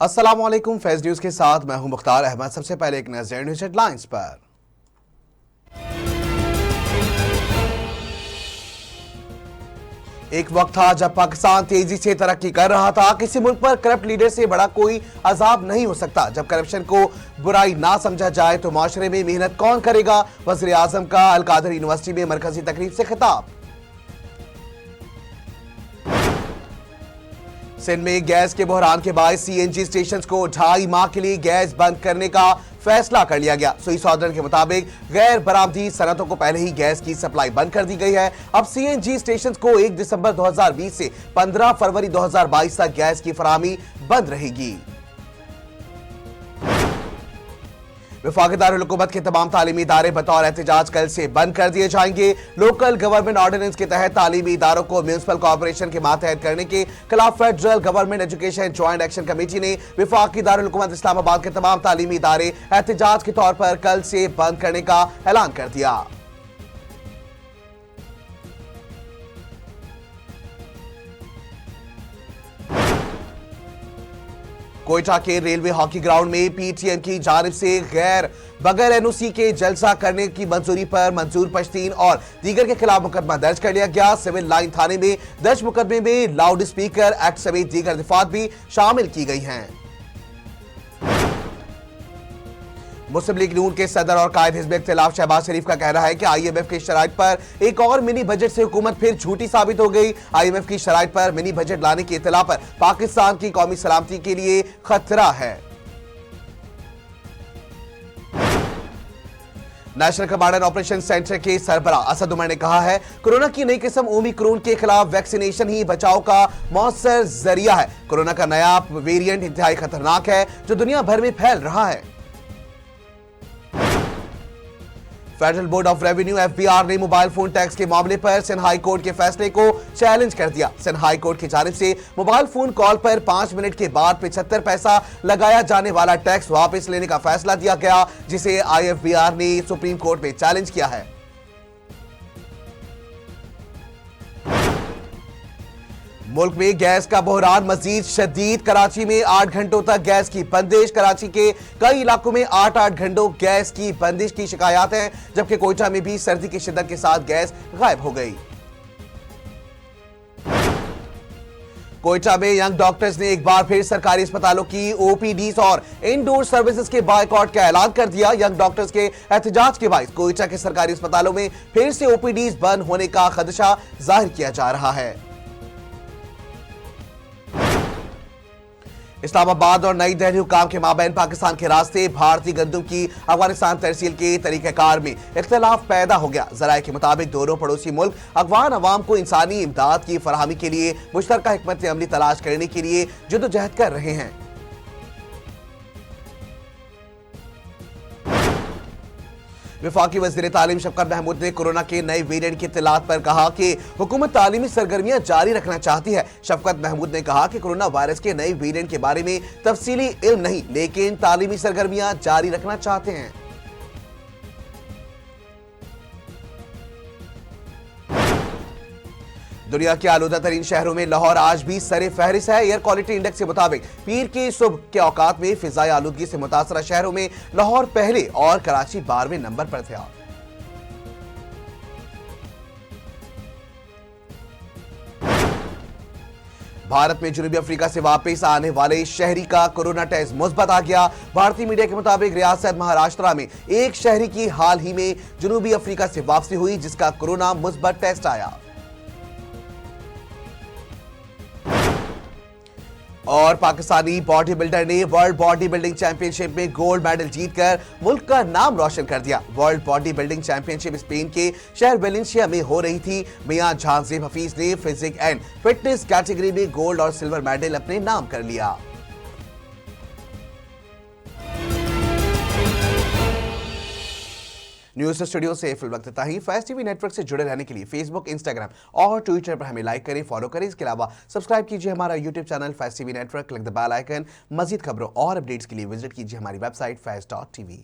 अस्सलाम वालेकुम। फैज न्यूज के साथ मैं हूं मुख्तार अहमद। सबसे पहले एक नजर न्यूज हेडलाइंस पर। एक वक्त था जब पाकिस्तान तेजी से तरक्की कर रहा था। किसी मुल्क पर करप्ट लीडर से बड़ा कोई अजाब नहीं हो सकता। जब करप्शन को बुराई ना समझा जाए तो माशरे में मेहनत कौन करेगा। वज़ीर आज़म का अल कादर यूनिवर्सिटी में मरकजी तकरीब से खिताब। सिंध में गैस के बहरान के बाद सीएनजी स्टेशन को 2.5 माह के लिए गैस बंद करने का फैसला कर लिया गया। सुई ऑर्डर के मुताबिक गैर बरामदी सनतों को पहले ही गैस की सप्लाई बंद कर दी गई है। अब सीएनजी स्टेशन को 1 दिसंबर 2020 से 15 फरवरी 2022 तक गैस की फराहमी बंद रहेगी। वफाकी दारुल हुकूमत के तमाम तालीमी इदारे बतौर एहतजाज कल से बंद कर दिए जाएंगे। लोकल गवर्नमेंट ऑर्डिनेंस के तहत तालीमी इदारों को म्यूनिसिपल कॉर्पोरेशन के मातहत करने के खिलाफ federal government education joint action committee ने वफाकी दारुल हुकूमत इस्लामाबाद के तमाम तालीमी इदारे एहतजाज के तौर पर कल से बंद करने का ऐलान कर दिया। कोयटा के रेलवे हॉकी ग्राउंड में पीटीएम की जानिब से बगैर एनओसी के जलसा करने की मंजूरी पर मंजूर पश्तीन और दीगर के खिलाफ मुकदमा दर्ज कर लिया गया। सिविल लाइन थाने में दर्ज मुकदमे में लाउड स्पीकर एक्ट समेत दीगर दफात भी शामिल की गई हैं। मुस्लिम लीग नून के सदर और कायद हिज़्ब इख्तिलाफ शहबाज शरीफ का कहना है कि आईएमएफ की शराइत पर एक और मिनी बजट से हुकूमत फिर झूठी साबित हो गई। आईएमएफ की शराइत पर मिनी बजट लाने की इत्तला पर पाकिस्तान की कौमी सलामती के लिए खतरा है। National command and operation centre के सरबराह असद उमर ने कहा है, कोरोना की नई किस्म ओमिक्रॉन के खिलाफ वैक्सीनेशन ही बचाव का मौसर जरिया है। कोरोना का नया वेरिएंट इंतहाई खतरनाक है जो दुनिया भर में फैल रहा है। Federal board of revenue FBR ने मोबाइल फोन टैक्स के मामले पर सिंध हाई कोर्ट के फैसले को चैलेंज कर दिया। सिंध हाई कोर्ट की जानिब से मोबाइल फोन कॉल पर 5 मिनट के बाद 75 पैसा लगाया जाने वाला टैक्स वापस लेने का फैसला दिया गया, जिसे आईएफबीआर ने सुप्रीम कोर्ट में चैलेंज किया है। मुल्क में गैस का बहरान मजीद शदीद। कराची में 8 घंटों तक गैस की बंदिश। कराची के कई इलाकों में 8-8 घंटों गैस की बंदिश की शिकायत है, जबकि कोयटा में भी सर्दी की शिद्दत के साथ गैस गायब हो गई। कोयटा में यंग डॉक्टर्स ने एक बार फिर सरकारी अस्पतालों की ओपीडीज और इंडोर सर्विसेज के बायकॉट का ऐलान कर दिया। यंग डॉक्टर्स के एहतजाज के बाद कोयटा के सरकारी अस्पतालों में फिर से ओपीडीज बंद होने का खदशा जाहिर किया जा रहा है। इस्लामाबाद और नई दिल्ली हुकाम के माबैन पाकिस्तान के रास्ते भारतीय गंदम की अफगानिस्तान तरसील के तरीक़ाकार में इख्तिलाफ पैदा हो गया। ज़राए के मुताबिक दोनों पड़ोसी मुल्क अफगान अवाम को इंसानी इमदाद की फराहमी के लिए मुश्तरका हिकमत अमली तलाश करने के लिए जद्दोजहद कर रहे हैं। वफाकी वज़ीर तालीम शफकत महमूद ने कोरोना के नए वेरिएंट की इत्तलात पर कहा कि हुकूमत तालीमी सरगर्मियां जारी रखना चाहती है। शफकत महमूद ने कहा कि कोरोना वायरस के नए वेरिएंट के बारे में तफसीली इल्म नहीं, लेकिन तालीमी सरगर्मियां जारी रखना चाहते हैं। दुनिया के आलूदा तरीन शहरों में लाहौर आज भी सरे फहरिस्त है। एयर क्वालिटी इंडेक्स के मुताबिक पीर की सुबह के औकात में फिजाई आलूदगी से मुतासरा शहरों में लाहौर पहले और कराची 12वें नंबर पर था। भारत में जनूबी अफ्रीका से वापस आने वाले शहरी का कोरोना टेस्ट मुस्बत आ गया। भारतीय मीडिया के मुताबिक रियासत महाराष्ट्र में एक शहरी की हाल ही में जनूबी अफ्रीका से वापसी हुई, जिसका कोरोना मुस्बत टेस्ट आया। और पाकिस्तानी बॉडी बिल्डर ने वर्ल्ड बॉडी बिल्डिंग चैंपियनशिप में गोल्ड मेडल जीतकर मुल्क का नाम रोशन कर दिया। World body building championship Spain के शहर वेलेंसिया में हो रही थी। मियां जहांजेब हफीज ने फिजिक एंड फिटनेस कैटेगरी में गोल्ड और सिल्वर मेडल अपने नाम कर लिया। न्यूज स्टूडियो से फिल वक्त इतना ही। फैज टीवी नेटवर्क से जुड़े रहने के लिए फेसबुक, इंस्टाग्राम और ट्विटर पर हमें लाइक करें, फॉलो करें। इसके अलावा सब्सक्राइब कीजिए हमारा YouTube channel Faiz TV network, click the bell icon. मजीद खबरों और अपडेट्स के लिए विजिट कीजिए हमारी वेबसाइट faz.tv।